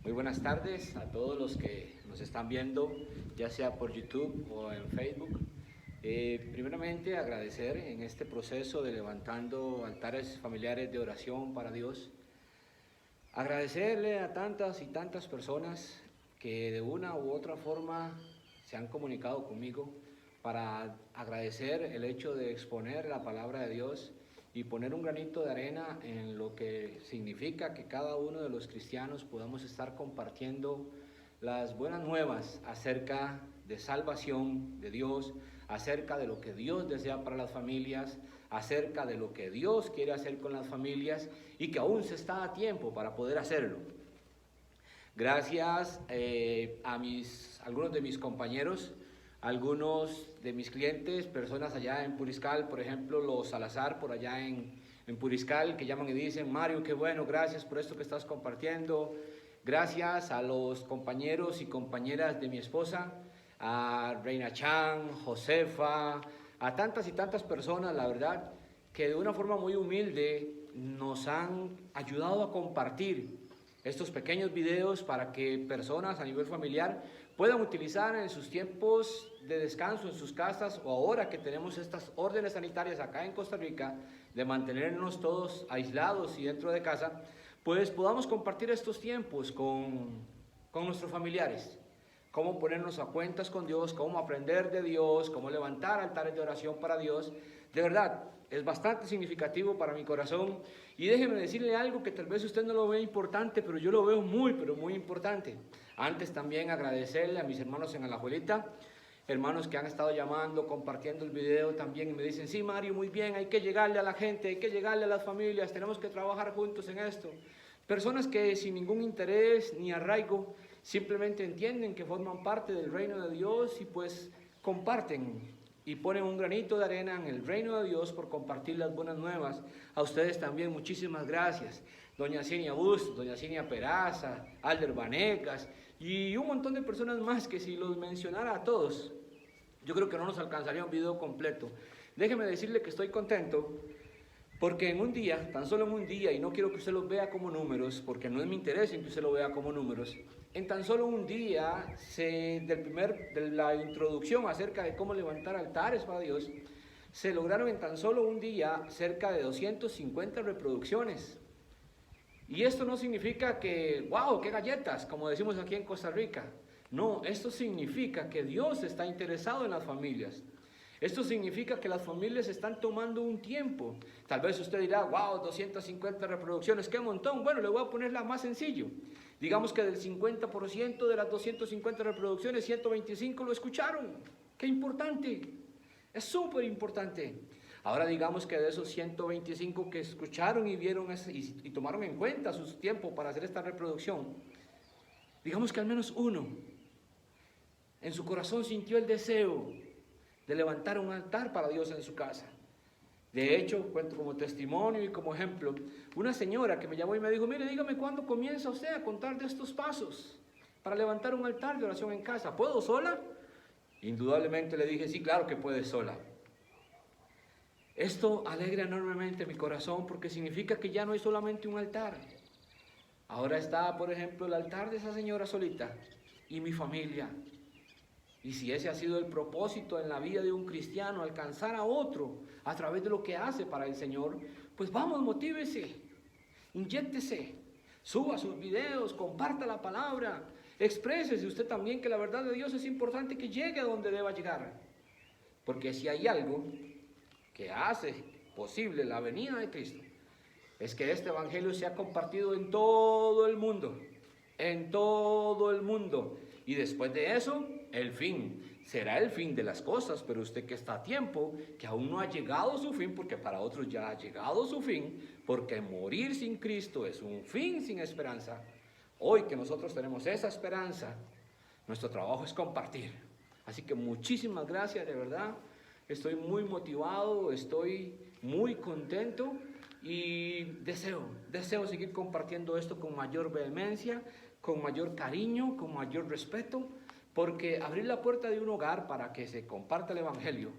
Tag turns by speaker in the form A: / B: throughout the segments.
A: Muy buenas tardes a todos los que nos están viendo, ya sea por YouTube o en Facebook. Primeramente agradecer en este proceso de levantando altares familiares de oración para Dios. Agradecerle a tantas y tantas personas que de una u otra forma se han comunicado conmigo para agradecer el hecho de exponer la palabra de Dios y poner un granito de arena en lo que significa que cada uno de los cristianos podamos estar compartiendo las buenas nuevas acerca de salvación de Dios, acerca de lo que Dios desea para las familias, acerca de lo que Dios quiere hacer con las familias y que aún se está a tiempo para poder hacerlo. Gracias a algunos de mis compañeros, algunos de mis clientes, personas allá en Puriscal, por ejemplo, los Salazar por allá en Puriscal, que llaman y dicen: Mario, qué bueno, gracias por esto que estás compartiendo. Gracias a los compañeros y compañeras de mi esposa, a Reina Chan, Josefa, a tantas y tantas personas, la verdad, que de una forma muy humilde nos han ayudado a compartir estos pequeños videos para que personas a nivel familiar puedan utilizar en sus tiempos de descanso, en sus casas, o ahora que tenemos estas órdenes sanitarias acá en Costa Rica de mantenernos todos aislados y dentro de casa, pues podamos compartir estos tiempos con nuestros familiares. Cómo ponernos a cuentas con Dios, cómo aprender de Dios, cómo levantar altares de oración para Dios. De verdad, es bastante significativo para mi corazón. Y déjeme decirle algo que tal vez usted no lo ve importante, pero yo lo veo muy, pero muy importante. Antes también agradecerle a mis hermanos en Alajuelita, hermanos que han estado llamando, compartiendo el video también, y me dicen: sí, Mario, muy bien, hay que llegarle a la gente, hay que llegarle a las familias, tenemos que trabajar juntos en esto. Personas que sin ningún interés ni arraigo simplemente entienden que forman parte del reino de Dios y pues comparten y ponen un granito de arena en el reino de Dios por compartir las buenas nuevas. A ustedes también muchísimas gracias. Doña Cinia Bus, doña Cinia Peraza, Alder Vanegas y un montón de personas más que si los mencionara a todos, yo creo que no nos alcanzaría un video completo. Déjeme decirle que estoy contento porque en un día, tan solo en un día, y no quiero que usted los vea como números, porque no es mi interés en que usted lo vea como números, en tan solo un día, de la introducción acerca de cómo levantar altares para Dios, se lograron en tan solo un día cerca de 250 reproducciones. Y esto no significa que, wow, qué galletas, como decimos aquí en Costa Rica. No, esto significa que Dios está interesado en las familias. Esto significa que las familias están tomando un tiempo. Tal vez usted dirá: wow, 250 reproducciones, qué montón. Bueno, le voy a ponerla más sencillo. Digamos que del 50% de las 250 reproducciones, 125 lo escucharon. ¡Qué importante! Es súper importante. Ahora digamos que de esos 125 que escucharon y vieron y tomaron en cuenta su tiempo para hacer esta reproducción, digamos que al menos uno en su corazón sintió el deseo de levantar un altar para Dios en su casa. De hecho, cuento como testimonio y como ejemplo, una señora que me llamó y me dijo: mire, dígame cuándo comienza usted a contar de estos pasos para levantar un altar de oración en casa. ¿Puedo sola? Indudablemente le dije: sí, claro que puede sola. Esto alegra enormemente mi corazón porque significa que ya no hay solamente un altar. Ahora está, por ejemplo, el altar de esa señora solita y mi familia. Y si ese ha sido el propósito en la vida de un cristiano, alcanzar a otro a través de lo que hace para el Señor, pues vamos, motívese, inyéctese, suba sus videos, comparta la palabra, exprésese usted también que la verdad de Dios es importante que llegue a donde deba llegar. Porque si hay algo que hace posible la venida de Cristo, es que este evangelio sea compartido en todo el mundo, en todo el mundo. Y después de eso, el fin. Será el fin de las cosas, pero usted que está a tiempo, que aún no ha llegado su fin, porque para otros ya ha llegado su fin, porque morir sin Cristo es un fin sin esperanza. Hoy que nosotros tenemos esa esperanza, nuestro trabajo es compartir. Así que muchísimas gracias, de verdad. Estoy muy motivado, estoy muy contento y deseo seguir compartiendo esto con mayor vehemencia, con mayor cariño, con mayor respeto, porque abrir la puerta de un hogar para que se comparta el evangelio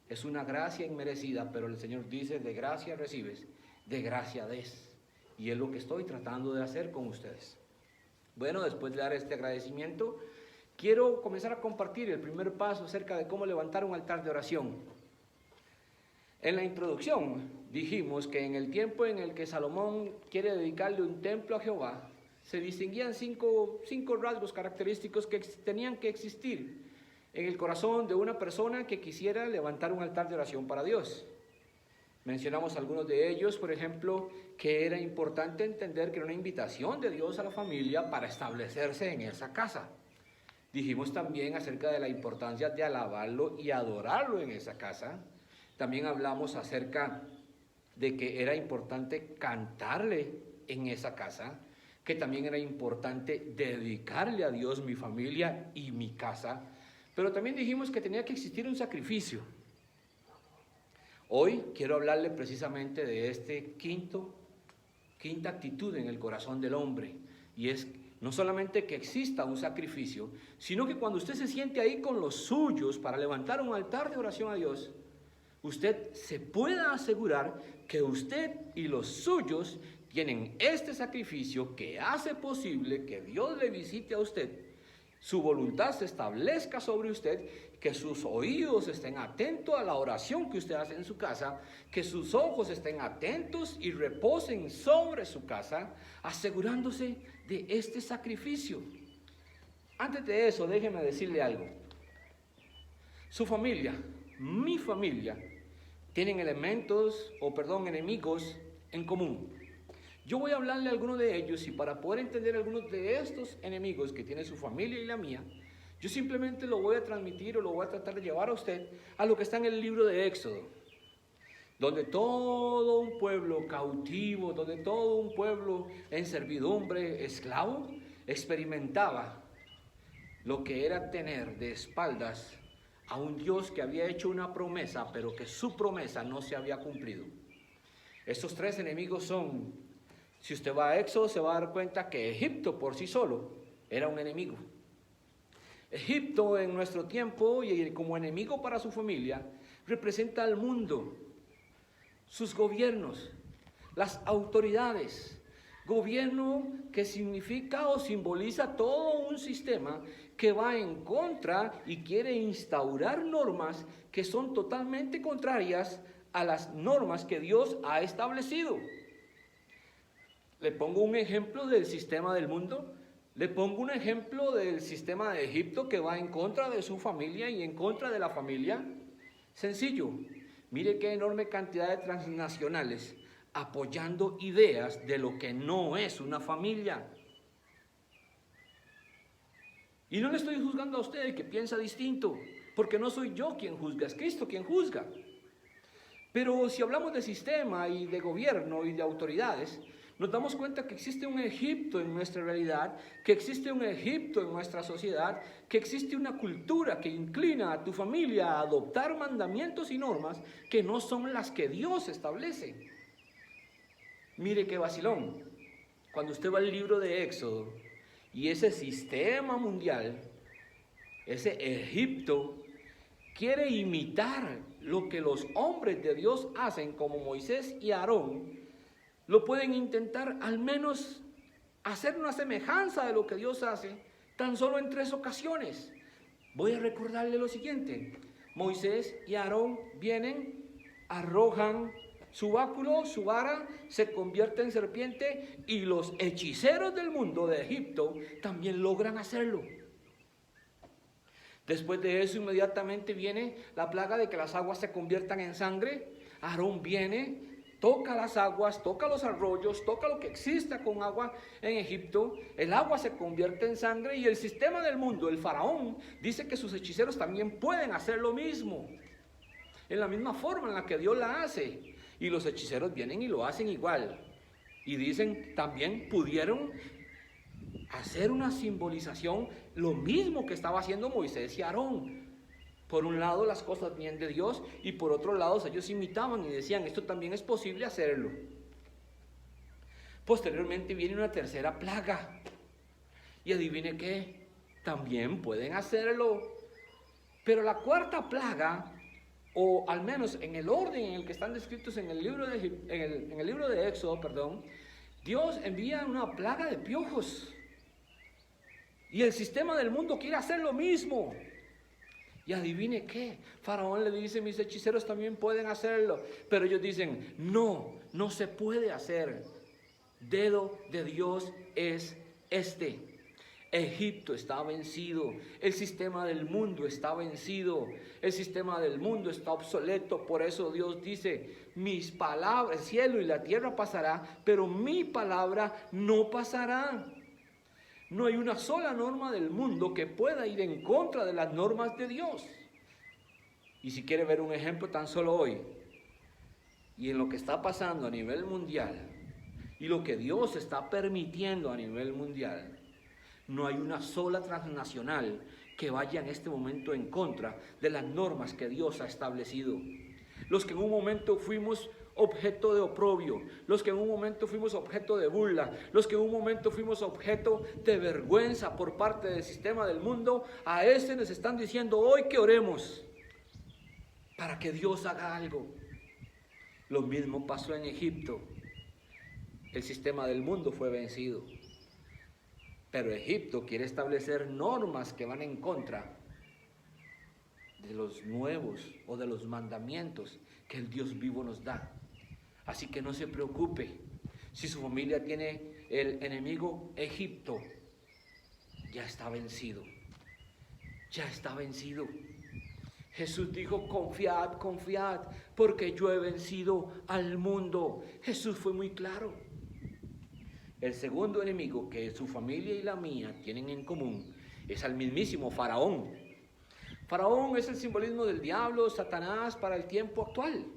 A: es una gracia inmerecida, pero el Señor dice: de gracia recibes, de gracia des. Y es lo que estoy tratando de hacer con ustedes. Bueno, después de dar este agradecimiento, quiero comenzar a compartir el primer paso acerca de cómo levantar un altar de oración. En la introducción dijimos que en el tiempo en el que Salomón quiere dedicarle un templo a Jehová, se distinguían cinco rasgos característicos que tenían que existir en el corazón de una persona que quisiera levantar un altar de oración para Dios. Mencionamos algunos de ellos, por ejemplo, que era importante entender que era una invitación de Dios a la familia para establecerse en esa casa. Dijimos también acerca de la importancia de alabarlo y adorarlo en esa casa. También hablamos acerca de que era importante cantarle en esa casa, que también era importante dedicarle a Dios mi familia y mi casa, pero también dijimos que tenía que existir un sacrificio. Hoy quiero hablarle precisamente de este quinta actitud en el corazón del hombre, y es no solamente que exista un sacrificio, sino que cuando usted se siente ahí con los suyos para levantar un altar de oración a Dios, usted se pueda asegurar que usted y los suyos tienen este sacrificio que hace posible que Dios le visite a usted, su voluntad se establezca sobre usted, que sus oídos estén atentos a la oración que usted hace en su casa, que sus ojos estén atentos y reposen sobre su casa, asegurándose de este sacrificio. Antes de eso, déjeme decirle algo. Su familia, mi familia, tienen enemigos en común. Yo voy a hablarle de algunos de ellos, y para poder entender algunos de estos enemigos que tiene su familia y la mía, yo simplemente lo voy a transmitir o lo voy a tratar de llevar a usted a lo que está en el libro de Éxodo, donde todo un pueblo cautivo, donde todo un pueblo en servidumbre, esclavo, experimentaba lo que era tener de espaldas a un Dios que había hecho una promesa, pero que su promesa no se había cumplido. Estos tres enemigos son, si usted va a Éxodo, se va a dar cuenta que Egipto por sí solo era un enemigo. Egipto en nuestro tiempo y como enemigo para su familia representa al mundo, sus gobiernos, las autoridades. Gobierno que significa o simboliza todo un sistema que va en contra y quiere instaurar normas que son totalmente contrarias a las normas que Dios ha establecido. Le pongo un ejemplo del sistema del mundo. Le pongo un ejemplo del sistema de Egipto que va en contra de su familia y en contra de la familia. Sencillo, mire qué enorme cantidad de transnacionales apoyando ideas de lo que no es una familia. Y no le estoy juzgando a usted que piensa distinto, porque no soy yo quien juzga, es Cristo quien juzga. Pero si hablamos de sistema y de gobierno y de autoridades, nos damos cuenta que existe un Egipto en nuestra realidad, que existe un Egipto en nuestra sociedad, que existe una cultura que inclina a tu familia a adoptar mandamientos y normas que no son las que Dios establece. Mire qué vacilón. Cuando usted va al libro de Éxodo y ese sistema mundial, ese Egipto, quiere imitar lo que los hombres de Dios hacen, como Moisés y Aarón, lo pueden intentar al menos hacer una semejanza de lo que Dios hace, tan solo en 3 ocasiones. Voy a recordarle lo siguiente. Moisés y Aarón vienen, arrojan su báculo, su vara, se convierte en serpiente, y los hechiceros del mundo de Egipto también logran hacerlo. Después de eso, inmediatamente viene la plaga de que las aguas se conviertan en sangre. Aarón viene, toca las aguas, toca los arroyos, toca lo que exista con agua en Egipto, el agua se convierte en sangre, y el sistema del mundo, el faraón, dice que sus hechiceros también pueden hacer lo mismo, en la misma forma en la que Dios la hace, y los hechiceros vienen y lo hacen igual, y dicen también pudieron hacer una simbolización, lo mismo que estaba haciendo Moisés y Aarón. Por un lado las cosas vienen de Dios, y por otro lado ellos imitaban y decían, esto también es posible hacerlo. Posteriormente viene una tercera plaga, y adivine qué, también pueden hacerlo. Pero la cuarta plaga, o al menos en el orden en el que están descritos en el libro de Éxodo, Dios envía una plaga de piojos. Y el sistema del mundo quiere hacer lo mismo. Y adivine qué, Faraón le dice, mis hechiceros también pueden hacerlo. Pero ellos dicen, no, no se puede hacer. Dedo de Dios es este. Egipto está vencido, el sistema del mundo está vencido, el sistema del mundo está obsoleto. Por eso Dios dice, mis palabras, el cielo y la tierra pasará, pero mi palabra no pasará. No hay una sola norma del mundo que pueda ir en contra de las normas de Dios. Y si quiere ver un ejemplo tan solo hoy, y en lo que está pasando a nivel mundial, y lo que Dios está permitiendo a nivel mundial, no hay una sola transnacional que vaya en este momento en contra de las normas que Dios ha establecido. Los que en un momento fuimos objeto de oprobio, los que en un momento fuimos objeto de burla, los que en un momento fuimos objeto de vergüenza por parte del sistema del mundo, a ese les están diciendo hoy que oremos para que Dios haga algo. Lo mismo pasó en Egipto. El sistema del mundo fue vencido. Pero Egipto quiere establecer normas que van en contra de los nuevos o de los mandamientos que el Dios vivo nos da. Así que no se preocupe. Si su familia tiene el enemigo Egipto, ya está vencido. Ya está vencido. Jesús dijo, confiad, confiad, porque yo he vencido al mundo. Jesús fue muy claro. El segundo enemigo que su familia y la mía tienen en común es al mismísimo Faraón. Faraón es el simbolismo del diablo, Satanás para el tiempo actual.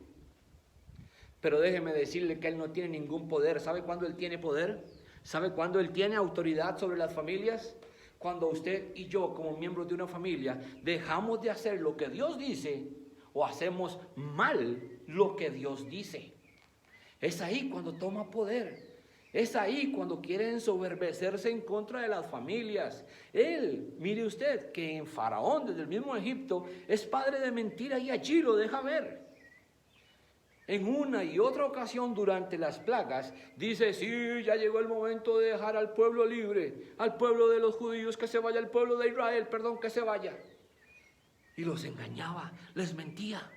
A: Pero déjeme decirle que él no tiene ningún poder. ¿Sabe cuándo él tiene poder? ¿Sabe cuándo él tiene autoridad sobre las familias? Cuando usted y yo, como miembros de una familia, dejamos de hacer lo que Dios dice o hacemos mal lo que Dios dice. Es ahí cuando toma poder. Es ahí cuando quiere ensoberbecerse en contra de las familias. Él, mire usted, que en Faraón, desde el mismo Egipto, es padre de mentira y allí lo deja ver. En una y otra ocasión durante las plagas, dice, sí, ya llegó el momento de dejar al pueblo libre, al pueblo de los judíos que se vaya, al pueblo de Israel, perdón, que se vaya. Y los engañaba, les mentía.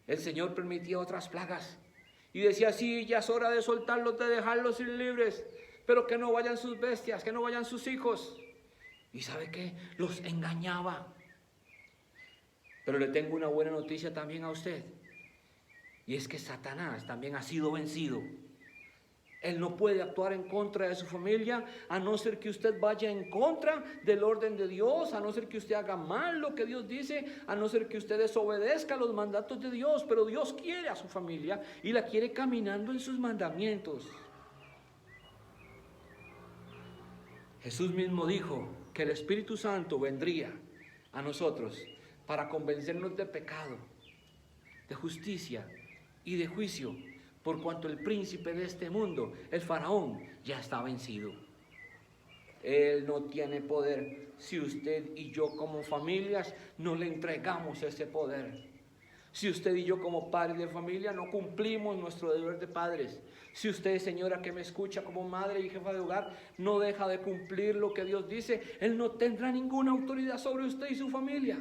A: El Señor permitía otras plagas. Y decía, sí, ya es hora de soltarlos, de dejarlos ir libres, pero que no vayan sus bestias, que no vayan sus hijos. ¿Y sabe qué? Los engañaba. Pero le tengo una buena noticia también a usted. Y es que Satanás también ha sido vencido. Él no puede actuar en contra de su familia, a no ser que usted vaya en contra del orden de Dios, a no ser que usted haga mal lo que Dios dice, a no ser que usted desobedezca los mandatos de Dios. Pero Dios quiere a su familia y la quiere caminando en sus mandamientos. Jesús mismo dijo que el Espíritu Santo vendría a nosotros para convencernos de pecado, de justicia y de juicio, por cuanto el príncipe de este mundo, el Faraón, ya está vencido. Él no tiene poder si usted y yo como familias no le entregamos ese poder. Si usted y yo como padres de familia no cumplimos nuestro deber de padres. Si usted, señora que me escucha como madre y jefa de hogar, no deja de cumplir lo que Dios dice, Él no tendrá ninguna autoridad sobre usted y su familia.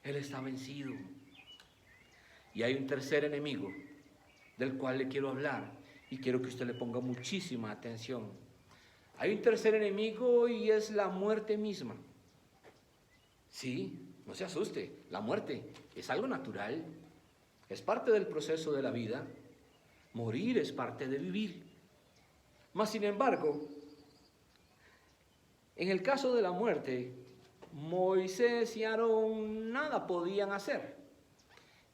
A: Él está vencido. Y hay un tercer enemigo del cual le quiero hablar y quiero que usted le ponga muchísima atención. Hay un tercer enemigo y es la muerte misma. Sí, no se asuste, la muerte es algo natural, es parte del proceso de la vida. Morir es parte de vivir. Mas sin embargo, en el caso de la muerte, Moisés y Aarón nada podían hacer.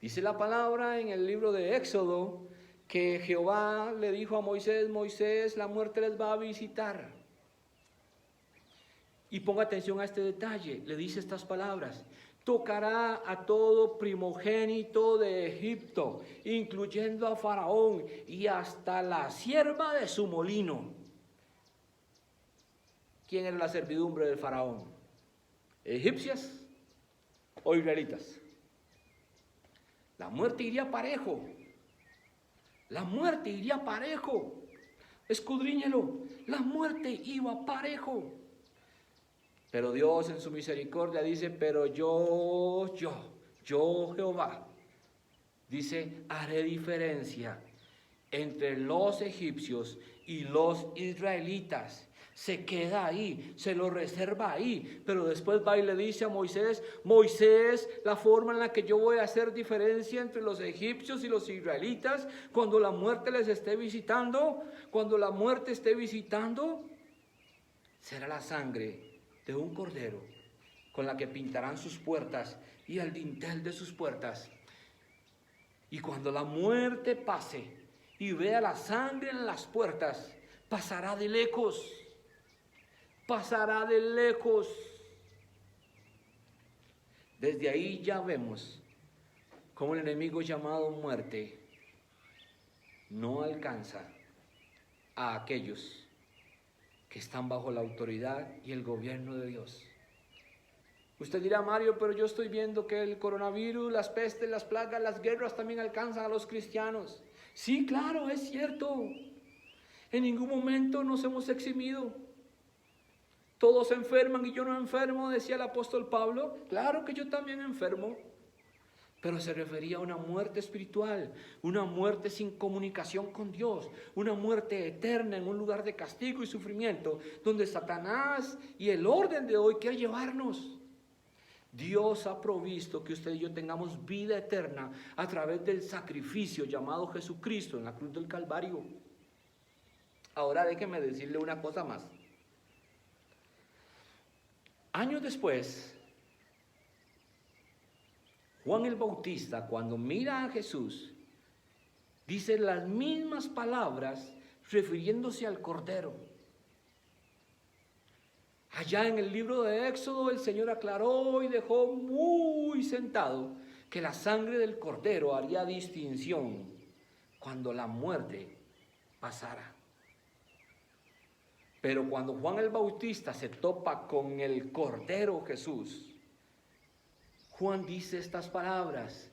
A: Dice la palabra en el libro de Éxodo que Jehová le dijo a Moisés, Moisés, la muerte les va a visitar. Y ponga atención a este detalle, le dice estas palabras, tocará a todo primogénito de Egipto, incluyendo a Faraón y hasta la sierva de su molino. ¿Quién era la servidumbre del Faraón? ¿Egipcias o israelitas? La muerte iría parejo. La muerte iría parejo. escudriñelo, la muerte iba parejo. Pero Dios en su misericordia dice, pero yo Jehová, dice, haré diferencia entre los egipcios y los israelitas. Se queda ahí, se lo reserva ahí, pero después va y le dice a Moisés, Moisés, la forma en la que yo voy a hacer diferencia entre los egipcios y los israelitas, cuando la muerte les esté visitando, será la sangre de un cordero con la que pintarán sus puertas y el dintel de sus puertas. Y cuando la muerte pase y vea la sangre en las puertas, pasará de lejos. Desde ahí ya vemos cómo el enemigo llamado muerte no alcanza a aquellos que están bajo la autoridad y el gobierno de Dios. Usted dirá, Mario, pero yo estoy viendo que el coronavirus, las pestes, las plagas, las guerras también alcanzan a los cristianos. Sí, claro, es cierto. En ningún momento nos hemos eximido. Todos enferman y yo no enfermo, decía el apóstol Pablo. Claro que yo también enfermo. Pero se refería a una muerte espiritual, una muerte sin comunicación con Dios, una muerte eterna en un lugar de castigo y sufrimiento, donde Satanás y el orden de hoy quiere llevarnos. Dios ha provisto que usted y yo tengamos vida eterna a través del sacrificio llamado Jesucristo en la cruz del Calvario. Ahora déjeme decirle una cosa más. Años después, Juan el Bautista, cuando mira a Jesús, dice las mismas palabras refiriéndose al Cordero. Allá en el libro de Éxodo, el Señor aclaró y dejó muy sentado que la sangre del Cordero haría distinción cuando la muerte pasara. Pero cuando Juan el Bautista se topa con el Cordero Jesús, Juan dice estas palabras: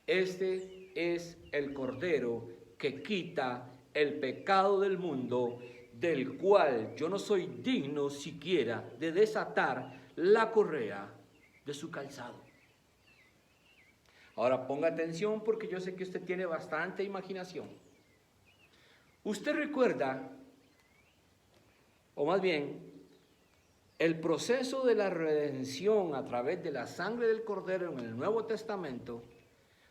A: este es el Cordero que quita el pecado del mundo, del cual yo no soy digno siquiera de desatar la correa de su calzado. Ahora ponga atención, porque yo sé que usted tiene bastante imaginación. Usted recuerda, o más bien, el proceso de la redención a través de la sangre del Cordero en el Nuevo Testamento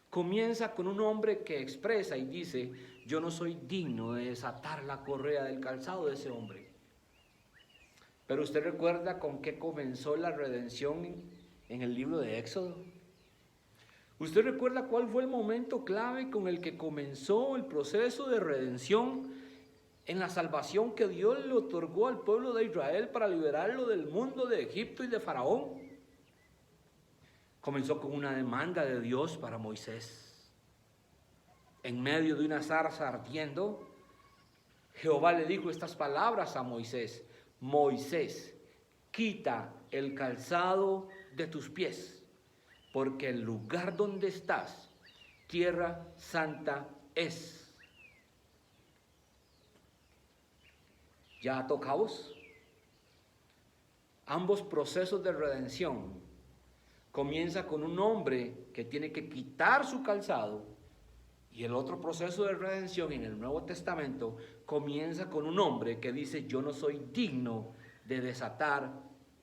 A: comienza con un hombre que expresa y dice: yo no soy digno de desatar la correa del calzado de ese hombre. Pero usted recuerda con qué comenzó la redención en el libro de Éxodo. ¿Usted recuerda cuál fue el momento clave con el que comenzó el proceso de redención en la salvación que Dios le otorgó al pueblo de Israel para liberarlo del mundo de Egipto y de Faraón? Comenzó con una demanda de Dios para Moisés. En medio de una zarza ardiendo, Jehová le dijo estas palabras a Moisés: Moisés, quita el calzado de tus pies, porque el lugar donde estás, tierra santa es. ¿Ya tocamos? Ambos procesos de redención comienza con un hombre que tiene que quitar su calzado, y el otro proceso de redención en el Nuevo Testamento comienza con un hombre que dice: yo no soy digno de desatar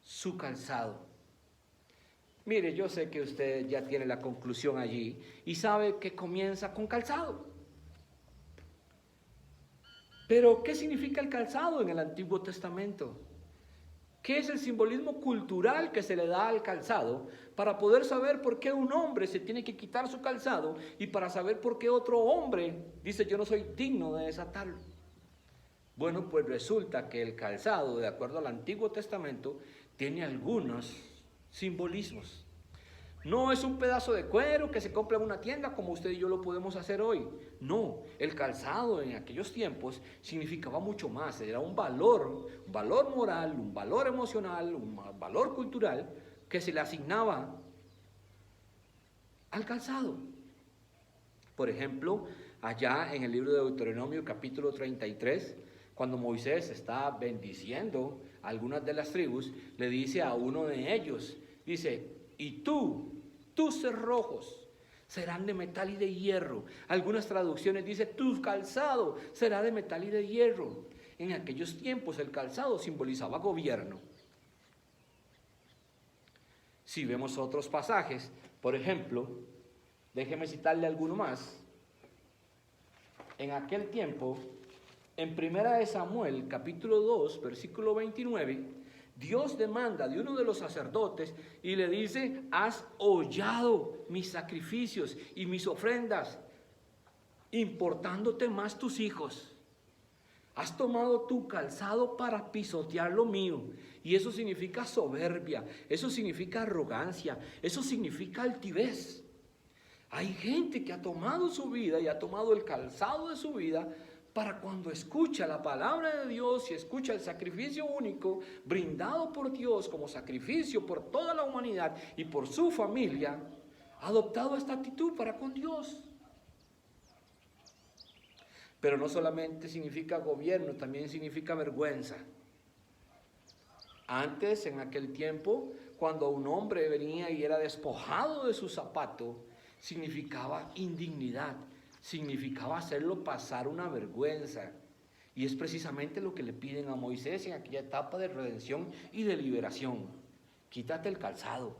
A: su calzado. Mire, yo sé que usted ya tiene la conclusión allí y sabe que comienza con calzado. Pero, ¿qué significa el calzado en el Antiguo Testamento? ¿Qué es el simbolismo cultural que se le da al calzado para poder saber por qué un hombre se tiene que quitar su calzado y para saber por qué otro hombre dice: yo no soy digno de desatarlo? Bueno, pues resulta que el calzado, de acuerdo al Antiguo Testamento, tiene algunos simbolismos. No es un pedazo de cuero que se compra en una tienda como usted y yo lo podemos hacer hoy. No, el calzado en aquellos tiempos significaba mucho más. Era un valor moral, un valor emocional, un valor cultural que se le asignaba al calzado. Por ejemplo, allá en el libro de Deuteronomio capítulo 33, cuando Moisés está bendiciendo a algunas de las tribus, le dice a uno de ellos, dice, y tus cerrojos serán de metal y de hierro. Algunas traducciones dicen, tu calzado será de metal y de hierro. En aquellos tiempos el calzado simbolizaba gobierno. Si vemos otros pasajes, por ejemplo, déjeme citarle alguno más. En aquel tiempo, en 1 Samuel, capítulo 2, versículo 29, Dios demanda de uno de los sacerdotes y le dice, has hollado mis sacrificios y mis ofrendas, importándote más tus hijos. Has tomado tu calzado para pisotear lo mío. Y eso significa soberbia, eso significa arrogancia, eso significa altivez. Hay gente que ha tomado su vida y ha tomado el calzado de su vida para cuando escucha la palabra de Dios y escucha el sacrificio único brindado por Dios como sacrificio por toda la humanidad y por su familia, ha adoptado esta actitud para con Dios. Pero no solamente significa gobierno, también significa vergüenza. Antes, en aquel tiempo, cuando un hombre venía y era despojado de su zapato, significaba indignidad, significaba hacerlo pasar una vergüenza. Y es precisamente lo que le piden a Moisés en aquella etapa de redención y de liberación. Quítate el calzado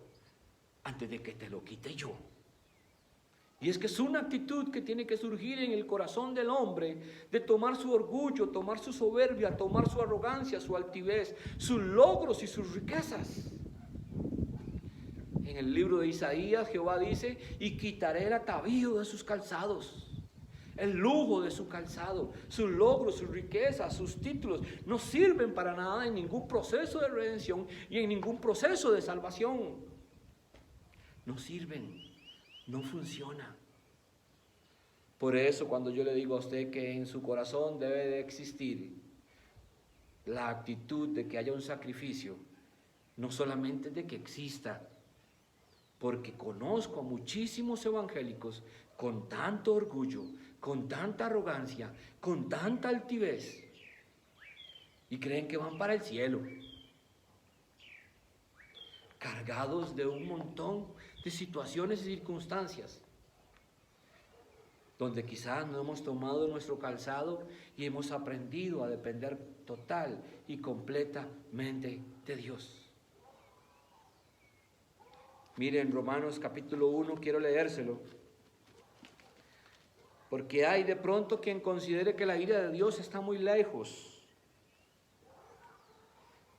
A: antes de que te lo quite yo. Y es que es una actitud que tiene que surgir en el corazón del hombre, de tomar su orgullo, tomar su soberbia, tomar su arrogancia, su altivez, sus logros y sus riquezas. En el libro de Isaías, Jehová dice, y quitaré el atavío de sus calzados, el lujo de su calzado, sus logros, sus riquezas, sus títulos, no sirven para nada en ningún proceso de redención y en ningún proceso de salvación. No sirven. No funciona. Por eso cuando yo le digo a usted que en su corazón debe de existir la actitud de que haya un sacrificio, no solamente de que exista, porque conozco a muchísimos evangélicos con tanto orgullo, con tanta arrogancia, con tanta altivez, y creen que van para el cielo, cargados de un montón de situaciones y circunstancias donde quizás no hemos tomado nuestro calzado y hemos aprendido a depender total y completamente de Dios. Miren, Romanos capítulo 1, quiero leérselo, porque hay de pronto quien considere que la ira de Dios está muy lejos,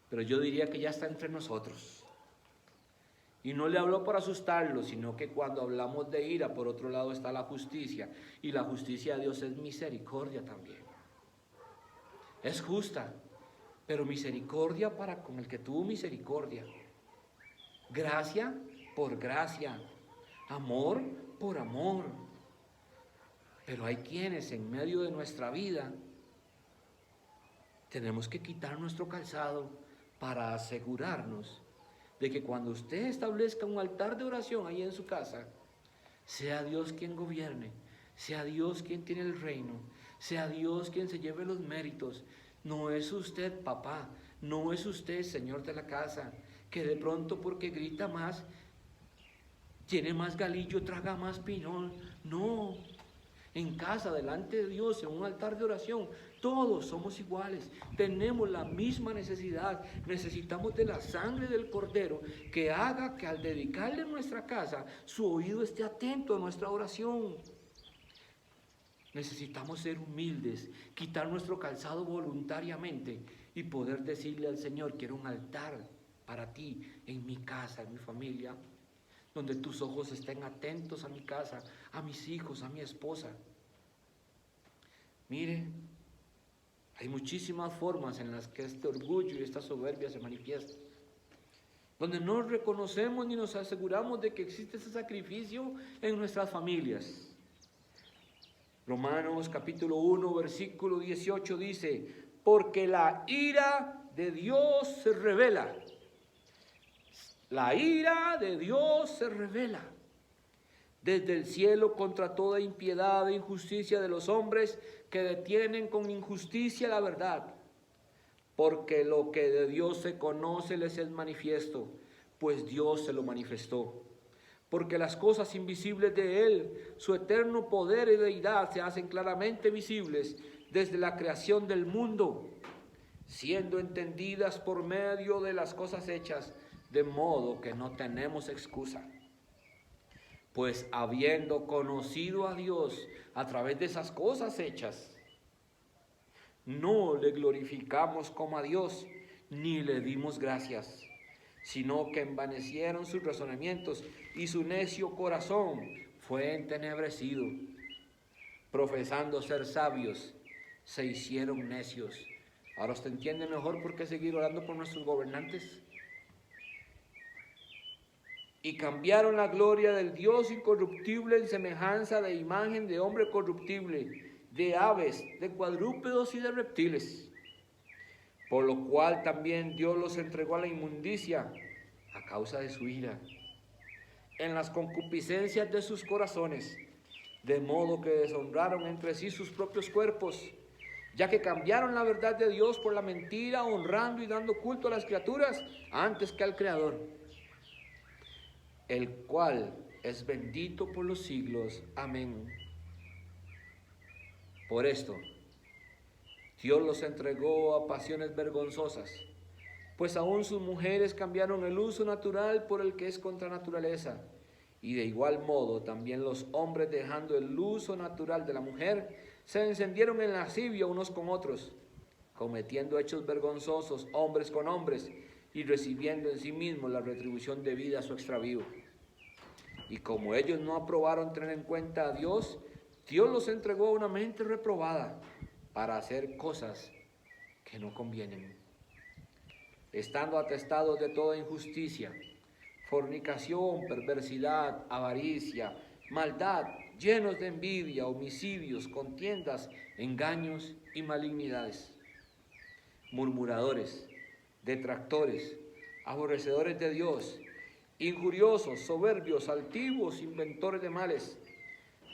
A: pero yo diría que ya está entre nosotros. Y no le hablo para asustarlo, sino que cuando hablamos de ira, por otro lado está la justicia. Y la justicia de Dios es misericordia también. Es justa, pero misericordia para con el que tuvo misericordia. Gracia por gracia. Amor por amor. Pero hay quienes en medio de nuestra vida tenemos que quitar nuestro calzado para asegurarnos de que cuando usted establezca un altar de oración ahí en su casa, sea Dios quien gobierne, sea Dios quien tiene el reino, sea Dios quien se lleve los méritos. No es usted papá, no es usted señor de la casa, que de pronto porque grita más, tiene más galillo, traga más piñón. No, en casa, delante de Dios, en un altar de oración, todos somos iguales, tenemos la misma necesidad, necesitamos de la sangre del Cordero que haga que al dedicarle nuestra casa, su oído esté atento a nuestra oración. Necesitamos ser humildes, quitar nuestro calzado voluntariamente y poder decirle al Señor, quiero un altar para ti en mi casa, en mi familia, donde tus ojos estén atentos a mi casa, a mis hijos, a mi esposa. Mire, hay muchísimas formas en las que este orgullo y esta soberbia se manifiestan, donde no reconocemos ni nos aseguramos de que existe ese sacrificio en nuestras familias. Romanos capítulo 1, versículo 18 dice, porque la ira de Dios se revela. La ira de Dios se revela desde el cielo contra toda impiedad e injusticia de los hombres que detienen con injusticia la verdad. Porque lo que de Dios se conoce les es manifiesto, pues Dios se lo manifestó. Porque las cosas invisibles de Él, su eterno poder y deidad, se hacen claramente visibles desde la creación del mundo, siendo entendidas por medio de las cosas hechas, de modo que no tenemos excusa. Pues habiendo conocido a Dios a través de esas cosas hechas, no le glorificamos como a Dios, ni le dimos gracias, sino que envanecieron sus razonamientos y su necio corazón fue entenebrecido. Profesando ser sabios, se hicieron necios. Ahora usted entiende mejor por qué seguir orando por nuestros gobernantes. Y cambiaron la gloria del Dios incorruptible en semejanza de imagen de hombre corruptible, de aves, de cuadrúpedos y de reptiles. Por lo cual también Dios los entregó a la inmundicia a causa de su ira, en las concupiscencias de sus corazones, de modo que deshonraron entre sí sus propios cuerpos, ya que cambiaron la verdad de Dios por la mentira, honrando y dando culto a las criaturas antes que al Creador, el cual es bendito por los siglos. Amén. Por esto, Dios los entregó a pasiones vergonzosas, pues aún sus mujeres cambiaron el uso natural por el que es contra naturaleza, y de igual modo también los hombres, dejando el uso natural de la mujer, se encendieron en lascivia unos con otros, cometiendo hechos vergonzosos hombres con hombres, y recibiendo en sí mismos la retribución debida a su extravío. Y como ellos no aprobaron tener en cuenta a Dios, Dios los entregó a una mente reprobada para hacer cosas que no convienen, estando atestados de toda injusticia, fornicación, perversidad, avaricia, maldad, llenos de envidia, homicidios, contiendas, engaños y malignidades, murmuradores, detractores, aborrecedores de Dios, injuriosos, soberbios, altivos, inventores de males,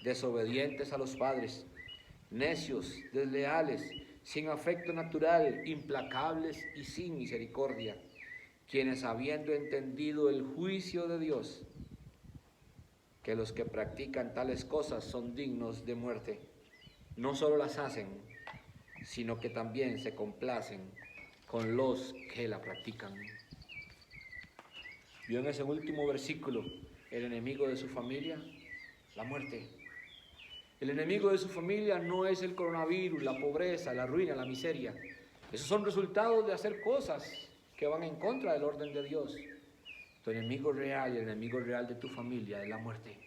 A: desobedientes a los padres, necios, desleales, sin afecto natural, implacables y sin misericordia, quienes habiendo entendido el juicio de Dios, que los que practican tales cosas son dignos de muerte, no solo las hacen, sino que también se complacen con los que la practican. Vio en ese último versículo el enemigo de su familia, la muerte. El enemigo de su familia no es el coronavirus, la pobreza, la ruina, la miseria. Esos son resultados de hacer cosas que van en contra del orden de Dios. Tu enemigo real y el enemigo real de tu familia es la muerte.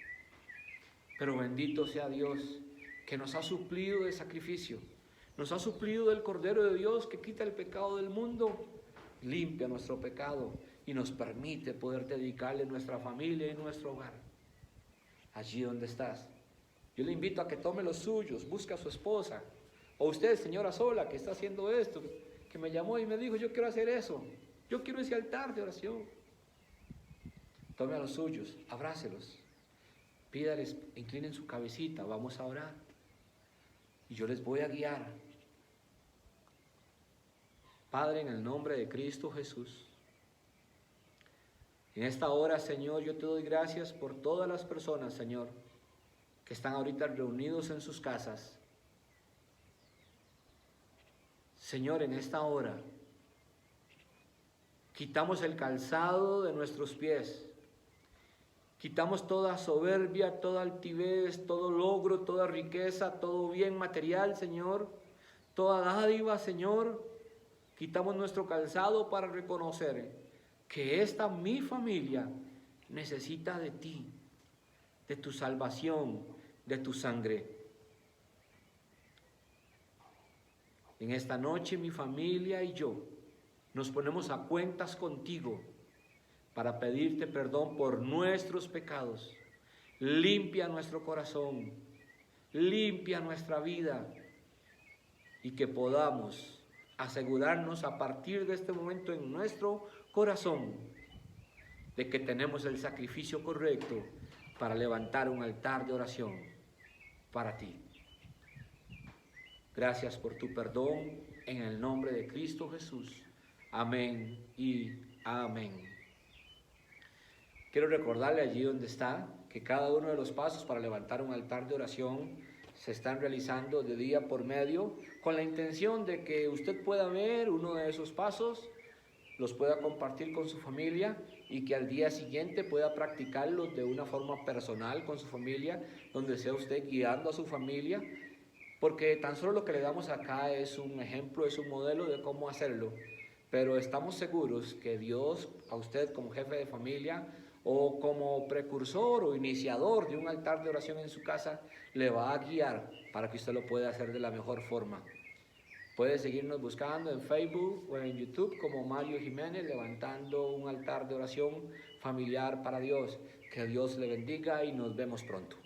A: Pero bendito sea Dios que nos ha suplido de sacrificio, nos ha suplido del Cordero de Dios que quita el pecado del mundo, limpia nuestro pecado y nos permite poder dedicarle nuestra familia y nuestro hogar. Allí donde estás, yo le invito a que tome los suyos, busque a su esposa, o usted, señora sola, que está haciendo esto, que me llamó y me dijo, yo quiero hacer eso, yo quiero ese altar de oración. Tome a los suyos, abrácelos, pídales, inclinen su cabecita, vamos a orar, y yo les voy a guiar. Padre, en el nombre de Cristo Jesús, en esta hora, Señor, yo te doy gracias por todas las personas, Señor, que están ahorita reunidos en sus casas. Señor, en esta hora, quitamos el calzado de nuestros pies, quitamos toda soberbia, toda altivez, todo logro, toda riqueza, todo bien material, Señor, toda dádiva, Señor. Quitamos nuestro calzado para reconocer que esta mi familia necesita de ti, de tu salvación, de tu sangre. En esta noche mi familia y yo nos ponemos a cuentas contigo para pedirte perdón por nuestros pecados. Limpia nuestro corazón, limpia nuestra vida y que podamos asegurarnos a partir de este momento en nuestro corazón de que tenemos el sacrificio correcto para levantar un altar de oración para ti. Gracias por tu perdón en el nombre de Cristo Jesús. Amén y amén. Quiero recordarle allí donde está que cada uno de los pasos para levantar un altar de oración se están realizando de día por medio con la intención de que usted pueda ver uno de esos pasos, los pueda compartir con su familia y que al día siguiente pueda practicarlos de una forma personal con su familia, donde sea usted guiando a su familia, porque tan solo lo que le damos acá es un ejemplo, es un modelo de cómo hacerlo, pero estamos seguros que Dios a usted como jefe de familia o como precursor o iniciador de un altar de oración en su casa le va a guiar para que usted lo pueda hacer de la mejor forma. Puede seguirnos buscando en Facebook o en YouTube como Mario Jiménez, levantando un altar de oración familiar para Dios. Que Dios le bendiga y nos vemos pronto.